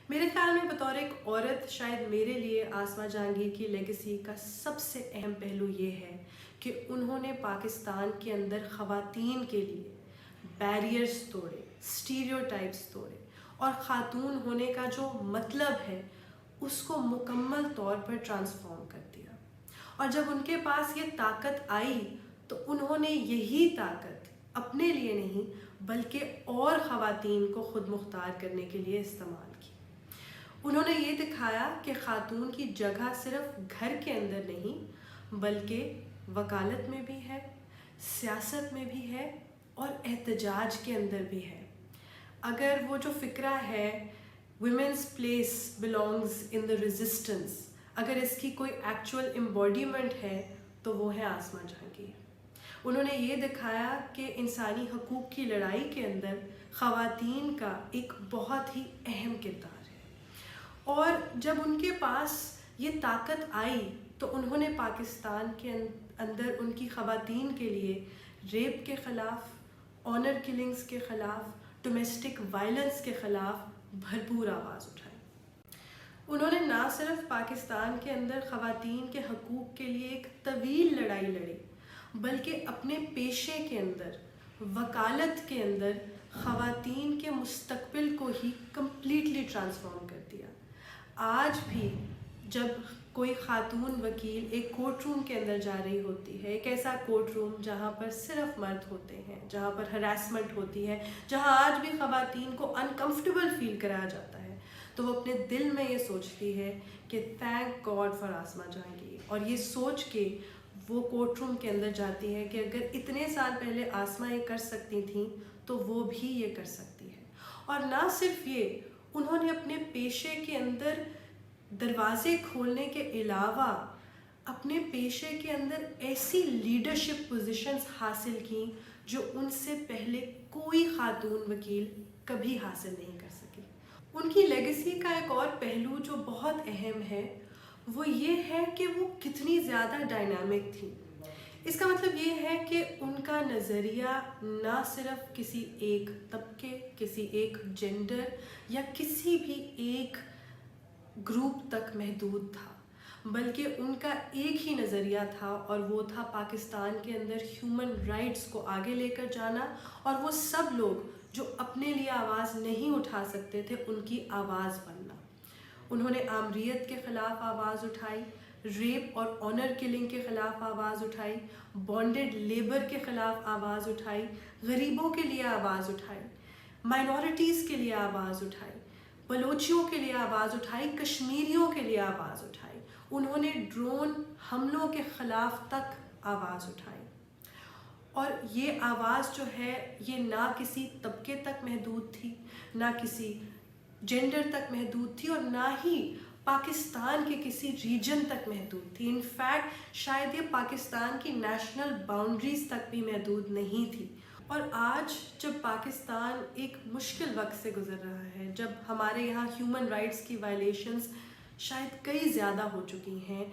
میرے خیال میں بطور ایک عورت شاید میرے لیے آسما جہانگیر کی لیگیسی کا سب سے اہم پہلو یہ ہے کہ انہوں نے پاکستان کے اندر خواتین کے لیے بیریئرز توڑے، اسٹیریوٹائپس توڑے اور خاتون ہونے کا جو مطلب ہے اس کو مکمل طور پر ٹرانسفارم کر دیا۔ اور جب ان کے پاس یہ طاقت آئی تو انہوں نے یہی طاقت اپنے لیے نہیں بلکہ اور خواتین کو خود مختار کرنے کے لیے استعمال کی۔ انہوں نے یہ دکھایا کہ خاتون کی جگہ صرف گھر کے اندر نہیں بلکہ وکالت میں بھی ہے، سیاست میں بھی ہے اور احتجاج کے اندر بھی ہے۔ اگر وہ جو فکرہ ہے women's place belongs in the resistance, اگر اس کی کوئی ایکچوئل امبوڈیمنٹ ہے تو وہ ہے آسما جہانگیر۔ انہوں نے یہ دکھایا کہ انسانی حقوق کی لڑائی کے اندر خواتین کا ایک بہت ہی اہم کردار ہے، اور جب ان کے پاس یہ طاقت آئی تو انہوں نے پاکستان کے اندر ان کی خواتین کے لیے ریپ کے خلاف، آنر کلنگز کے خلاف، ڈومیسٹک وائلنس کے خلاف بھرپور آواز اٹھائی۔ انہوں نے نہ صرف پاکستان کے اندر خواتین کے حقوق کے لیے ایک طویل لڑائی لڑی بلکہ اپنے پیشے کے اندر، وکالت کے اندر خواتین کے مستقبل کو ہی کمپلیٹلی ٹرانسفارم کر دیا۔ آج بھی جب کوئی خاتون وکیل ایک کورٹ روم کے اندر جا رہی ہوتی ہے، ایک ایسا کورٹ روم جہاں پر صرف مرد ہوتے ہیں، جہاں پر ہراسمنٹ ہوتی ہے، جہاں آج بھی خواتین کو انکمفرٹیبل فیل کرایا جاتا ہے، تو وہ اپنے دل میں یہ سوچتی ہے کہ تھینک گاڈ فار آسما جہانگیر، اور یہ سوچ کے وہ کورٹ روم کے اندر جاتی ہے کہ اگر اتنے سال پہلے آسما یہ کر سکتی تھیں تو وہ بھی یہ کر سکتی ہے۔ اور نہ صرف یہ، انہوں نے اپنے پیشے کے اندر دروازے کھولنے کے علاوہ اپنے پیشے کے اندر ایسی لیڈرشپ پوزیشنز حاصل کیں جو ان سے پہلے کوئی خاتون وکیل کبھی حاصل نہیں کر سکی۔ ان کی لیگیسی کا ایک اور پہلو جو بہت اہم ہے وہ یہ ہے کہ وہ کتنی زیادہ ڈائنامک تھی۔ اس کا مطلب یہ ہے کہ ان کا نظریہ نہ صرف کسی ایک طبقے، کسی ایک جینڈر یا کسی بھی ایک گروپ تک محدود تھا، بلکہ ان کا ایک ہی نظریہ تھا، اور وہ تھا پاکستان کے اندر ہیومن رائٹس کو آگے لے کر جانا، اور وہ سب لوگ جو اپنے لیے آواز نہیں اٹھا سکتے تھے ان کی آواز بننا۔ انہوں نے آمریت کے خلاف آواز اٹھائی، ریپ اور آنر کلنگ کے خلاف آواز اٹھائی، بانڈڈ لیبر کے خلاف آواز اٹھائی، غریبوں کے لیے آواز اٹھائی، مائنورٹیز کے لیے آواز اٹھائی، بلوچیوں کے لیے آواز اٹھائی، کشمیریوں کے لیے آواز اٹھائی۔ انہوں نے ڈرون حملوں کے خلاف تک آواز اٹھائی، اور یہ آواز جو ہے یہ نہ کسی طبقے تک محدود تھی، نہ کسی جینڈر تک محدود تھی، اور نہ ہی پاکستان کے کسی ریجن تک محدود تھی۔ انفیکٹ شاید یہ پاکستان کی نیشنل باؤنڈریز تک بھی محدود نہیں تھی۔ اور آج جب پاکستان ایک مشکل وقت سے گزر رہا ہے، جب ہمارے یہاں ہیومن رائٹس کی وائلیشنز شاید کئی زیادہ ہو چکی ہیں،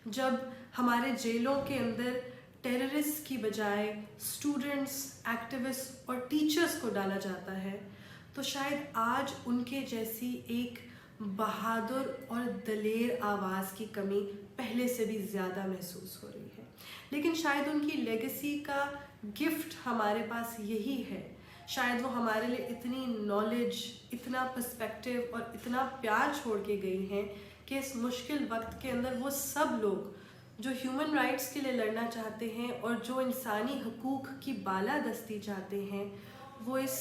جب ہمارے جیلوں کے اندر ٹیررسٹ کی بجائے اسٹوڈنٹس، ایکٹیوسٹ اور ٹیچرس کو ڈالا جاتا ہے، تو شاید آج ان کے جیسی ایک بہادر اور دلیر آواز کی کمی پہلے سے بھی زیادہ محسوس ہو رہی ہے۔ لیکن شاید ان کی لیگیسی کا گفٹ ہمارے پاس یہی ہے، شاید وہ ہمارے لیے اتنی نالج، اتنا پرسپیکٹیو اور اتنا پیار چھوڑ کے گئی ہیں کہ اس مشکل وقت کے اندر وہ سب لوگ جو ہیومن رائٹس کے لیے لڑنا چاہتے ہیں اور جو انسانی حقوق کی بالادستی چاہتے ہیں، وہ اس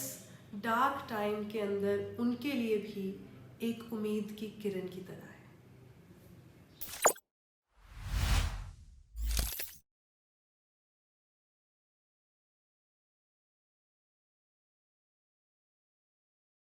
ڈارک ٹائم کے اندر ان کے لیے بھی ایک امید کی کرن کی طرح ہے۔